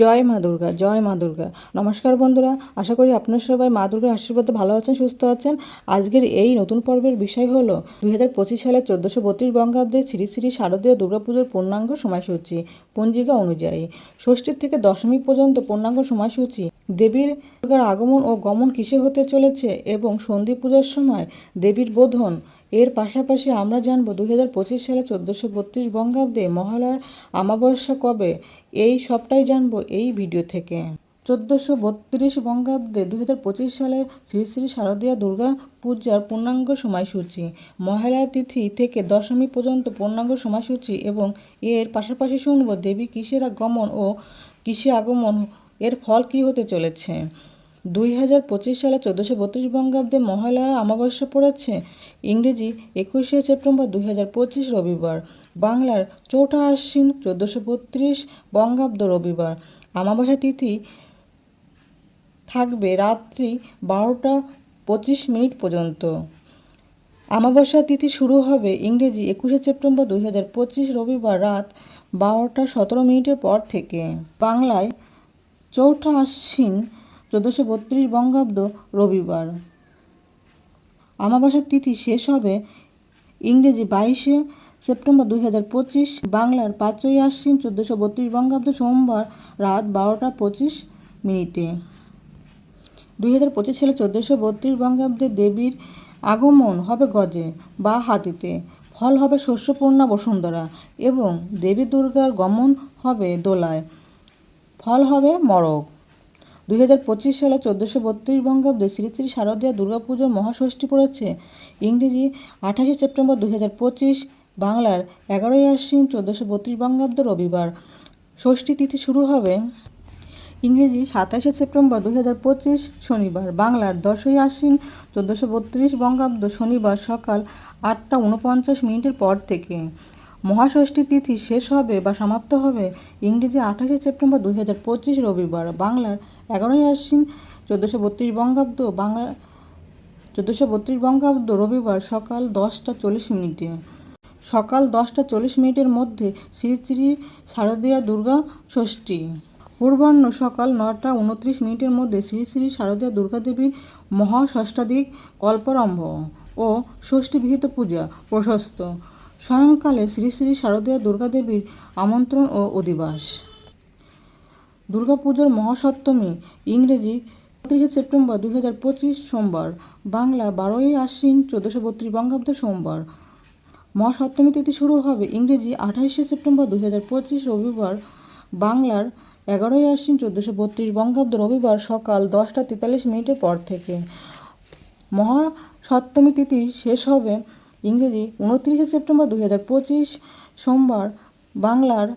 জয় মা দুর্গা, জয় মা দুর্গা। নমস্কার বন্ধুরা, আশা করি আপনারা সবাই মা দুর্গার আশীর্বাদে ভালো আছেন, সুস্থ আছেন। আজকের এই নতুন পর্বের বিষয় হলো 2025 সালের 1432 বঙ্গাব্দে শ্রী শ্রী শারদীয় দুর্গাপুজোর পূর্ণাঙ্গ সময়সূচি পঞ্জিকা অনুযায়ী। ষষ্ঠীর থেকে দশমী পর্যন্ত পূর্ণাঙ্গ সময়সূচি, দেবীর দুর্গার আগমন ও গমন কিসে হতে চলেছে এবং সন্ধি পূজার সময় দেবীর বোধন। এর পাশাপাশি আমরা জানব 2025 সালে 1432 বঙ্গাব্দে মহালয়ার অমাবস্যা কবে। এই সবটাই জানবো এই ভিডিও থেকে। 1432 বঙ্গাব্দে 2025 সালে শ্রী শ্রী শারদীয়া দুর্গা পূজার পূর্ণাঙ্গ সময়সূচি, মহালয়া তিথি থেকে দশমী পর্যন্ত পূর্ণাঙ্গ সময়সূচি এবং এর পাশাপাশি শুনব দেবী কিসের গমন ও কিসে আগমন, এর ফল কী হতে চলেছে। 2025 সালে 1432 বঙ্গাব্দে মহালয়া অমাবস্যা পড়েছে ইংরেজি 21শে সেপ্টেম্বর 2025 রবিবার, বাংলার 4ঠা আশ্বিন 1432 বঙ্গাব্দ রবিবার। অমাবস্যা তিথি থাকবে রাত্রি 12টা 25 পর্যন্ত। অমাবস্যা তিথি শুরু হবে ইংরেজি 21শে সেপ্টেম্বর 2025 রবিবার রাত 12টা 17 পর থেকে। বাংলায় 4ঠা আশ্বিন 1432 বঙ্গাব্দ রবিবার। অমাবস্যার তিথি শেষ হবে ইংরেজি 22শে সেপ্টেম্বর 2025, বাংলার 5ই আশ্বিন 1432 বঙ্গাব্দ সোমবার রাত 12টা 25। 2025 সালে 1432 বঙ্গাব্দে দেবীর আগমন হবে গজে বা হাতিতে, ফল হবে শস্যপূর্ণা বসুন্ধরা এবং দেবী দুর্গার গমন হবে দোলায়, ফল হবে মড়ক। 2025 সালে 1432 বঙ্গাব্দে শ্রী শ্রী শারদীয়া দুর্গাপুজোর মহাষষ্ঠী পড়েছে ইংরেজি 28শে সেপ্টেম্বর 2025, বাংলার 11ই আশ্বিন 1432 বঙ্গাব্দ রবিবার। ষষ্ঠী তিথি শুরু হবে ইংরেজি 27শে সেপ্টেম্বর 2025 শনিবার, বাংলার 10ই আশ্বিন 1432 বঙ্গাব্দ শনিবার সকাল 8টা 49 পর থেকে। মহাষষ্ঠী তিথি শেষ হবে বা সমাপ্ত হবে ইংরেজি 28শে সেপ্টেম্বর 2025 রবিবার, বাংলার 11ই আশ্বিন 1432 বঙ্গাব্দ 1432 বঙ্গাব্দ রবিবার সকাল 10টা 40। সকাল 10টা 40 মধ্যে শ্রী শ্রী শারদীয়া দুর্গা ষষ্ঠী। পূর্বাহ্ন সকাল 9টা 29 মধ্যে শ্রী শ্রী শারদীয়া দুর্গা দেবীর মহাষষ্ঠাধিক কল্পারম্ভ ও ষষ্ঠী বিহিত পূজা প্রশস্ত। সায়ংকালে শ্রী শ্রী শারদীয়া দুর্গা দেবীর আমন্ত্রণ ও অধিবাস। দুর্গাপুজোর মহাসপ্তমী ইংরেজি 29শে সেপ্টেম্বর 2025 সোমবার, বাংলা 12ই আশ্বিন 1432 বঙ্গাব্দ সোমবার। মহাসপ্তমী তিথি শুরু হবে ইংরেজি 28শে সেপ্টেম্বর 2025 রবিবার, বাংলার 11ই আশ্বিন 1432 বঙ্গাব্দ রবিবার সকাল 10টা 43 পর থেকে। মহাসপ্তমী তিথি শেষ হবে ইংরেজি 29শে সেপ্টেম্বর 2025 সোমবার, বাংলার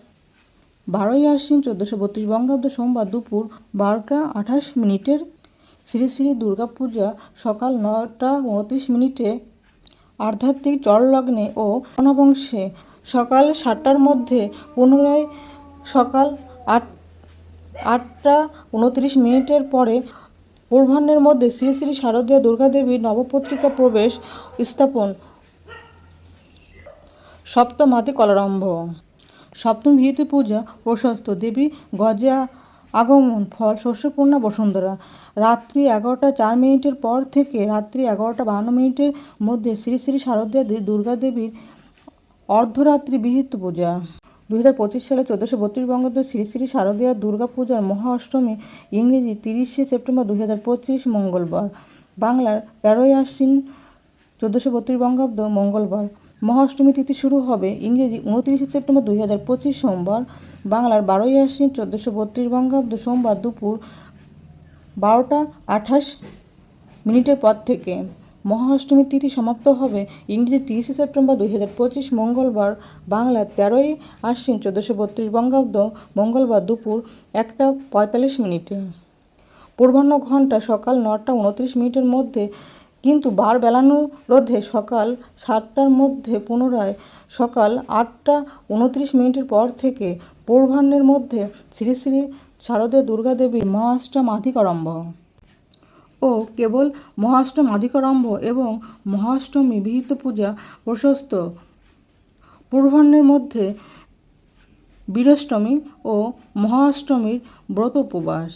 12ই আশ্বিন 1432 বঙ্গাব্দ সোমবার দুপুর 12টা 28। শ্রী শ্রী দুর্গা পূজা সকাল 9টা 29 আধ্যাত্মিক জললগ্নে ও নবংশে, সকাল 7টার মধ্যে পুনরায় সকাল 8টা 29 পরে পূর্বাহ্নের মধ্যে শ্রী শ্রী শারদীয়া দুর্গা দেবীর নবপত্রিকা প্রবেশ স্থাপন, সপ্তমাতি কলারম্ভ। সপ্তম বিহিত পূজা প্রশস্ত, দেবী গজে আগমন, ফল শস্যপূর্ণা বসুন্ধরা। রাত্রি 11টা 4 পর থেকে রাত্রি 11টা 52 মধ্যে শ্রী শ্রী শারদীয়া দুর্গা দেবীর অর্ধরাত্রি বিহিত পূজা। 2025 সালে 1432 বঙ্গাব্দে শ্রী শ্রী শারদীয়া দুর্গা পূজার মহা অষ্টমী ইংরেজি 30শে সেপ্টেম্বর 2025 মঙ্গলবার, বাংলার 13ই আশ্বিন 1432 বঙ্গাব্দ মঙ্গলবার। মহাষ্টমী তিথি শুরু হবে ইংরেজি 29শে সেপ্টেম্বর 2025 সোমবার, বাংলার 12ই আশ্বিন 1432 বঙ্গাব্দ সোমবার দুপুর 12টা 28 পর থেকে। মহাষ্টমী তিথি সমাপ্ত হবে ইংরেজি 30শে সেপ্টেম্বর 2025 মঙ্গলবার, বাংলার 13ই আশ্বিন 1432 বঙ্গাব্দ মঙ্গলবার দুপুর 1টা 45। পূর্বাহ্ন ঘণ্টা সকাল 9টা 29 মধ্যে, কিন্তু বার বেলানুরোধে সকাল 7টার মধ্যে পুনরায় সকাল 8টা 29 পর থেকে পূর্বাহ্নের মধ্যে শ্রী শ্রী শারদীয়া দুর্গা দেবীর মহাষ্টমাধিকারম্ভ ও কেবল মহাষ্টমাধিকারম্ভ এবং মহাষ্টমী বিহিত পূজা প্রশস্ত। পূর্বাহ্নের মধ্যে বীরাষ্টমী ও মহাষ্টমীর ব্রত উপবাস।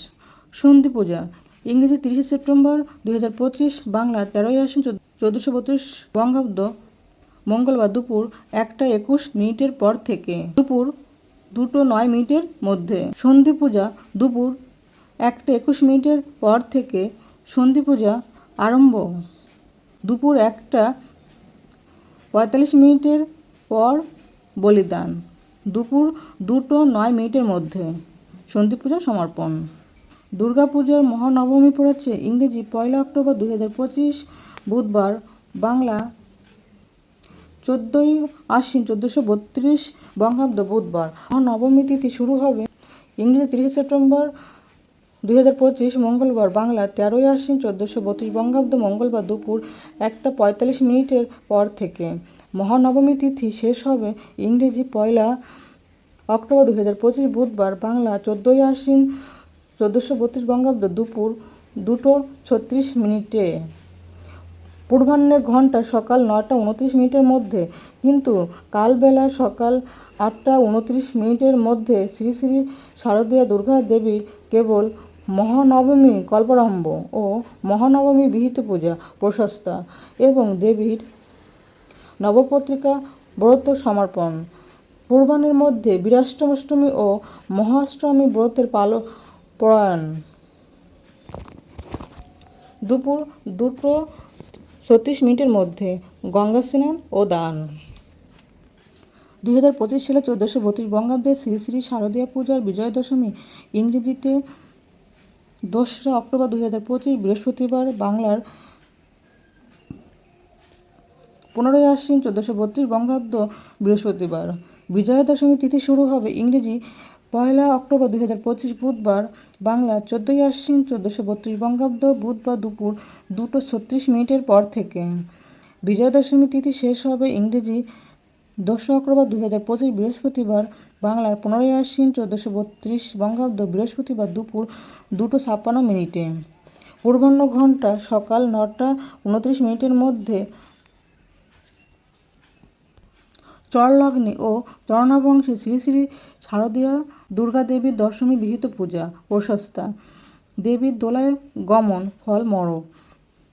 সন্ধি পূজা ইংরেজি 30 সেপ্টেম্বর 2025, বাংলা 13ই আশ্বিন 1432 বঙ্গাব্দ মঙ্গলবার দুপুর 1:21 পর থেকে দুপুর 2:09 মধ্যে। সন্ধি পূজা দুপুর 1:21 পর থেকে সন্ধি পূজা আরম্ভ দুপুর 1:45 পর। বলিদান দুপুর 2:09 মধ্যে। সন্ধি পূজা সমাপন। দুর্গা পূজার মহানবমী পড়েছে ইংরেজি 1 অক্টোবর 2025 বুধবার, বাংলা 14ই আশ্বিন 1432 বঙ্গাব্দ বুধবার। মহানবমী তিথি শুরু হবে ইংরেজি 30 সেপ্টেম্বর 2025 মঙ্গলবার, বাংলা 13ই আশ্বিন 1432 বঙ্গাব্দ মঙ্গলবার দুপুর 1:45 পর থেকে। মহানবমী তিথি শেষ হবে ইংরেজি 1 অক্টোবর 2025 বুধবার, বাংলা 14ই আশ্বিন 1432 বঙ্গাব্দ দুপুর 2:36। পূর্বাহ্নের ঘণ্টা সকাল 9:29 মধ্যে, কিন্তু কালবেলা সকাল 8:29 মধ্যে। শ্রী শ্রী শারদীয়া দুর্গা দেবীর কেবল মহানবমী কল্পারম্ভ ও মহানবমী বিহিত পূজা প্রশস্তা এবং দেবীর নবপত্রিকা ব্রত সমর্পণ। পূর্বাহ্নের মধ্যে বীরাষ্টমী ও মহাষ্টমী ব্রতের পরায়ণ। দুপুর 2:36 মধ্যে গঙ্গা স্নান ও দান। 2025 সালে 1432 বঙ্গাব্দে শ্রী শ্রী শারদীয়া পূজার বিজয়া দশমী ইংরেজিতে 2 অক্টোবর 2025 বৃহস্পতিবার, বাংলার 15ই আশ্বিন 1432 বঙ্গাব্দ বৃহস্পতিবার। বিজয়া দশমী তিথি শুরু হবে ইংরেজি 1 অক্টোবর 2025 বুধবার, বাংলা 14ই আশ্বিন 1432 বঙ্গাব্দ বুধবার দুপুর 2:36 পর থেকে। বিজয়া দশমী তিথি শেষ হবে ইংরেজি 2 অক্টোবর 2025 বৃহস্পতিবার, বাংলার 15ই আশ্বিন 1432 বঙ্গাব্দ বৃহস্পতিবার দুপুর 2:56। পূর্বাহ্ন ঘণ্টা সকাল 9:29 মধ্যে। চরলগ্নে ও চরণবংশে শ্রী শ্রী শারদীয়া দুর্গা দেবীর দশমী বিহিত পূজা প্রশস্তা। দেবীর দোলায় গমন ফল মড়ক।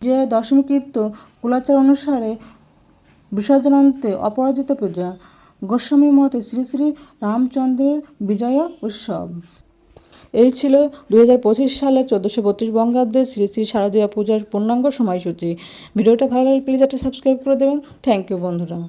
বিজয়া দশমীকৃত কুলাচার অনুসারে বিসর্জনান্তে অপরাজিতা পূজা। গোস্বামী মতে শ্রী শ্রী রামচন্দ্রের বিজয়া উৎসব। এই ছিল 2025 সালে 1432 বঙ্গাব্দে শ্রী শ্রী শারদীয়া পূজার পূর্ণাঙ্গ সময়সূচি। ভিডিওটা ভালো লাগলে প্লিজ একটা সাবস্ক্রাইব করে দেবেন। থ্যাংক ইউ বন্ধুরা।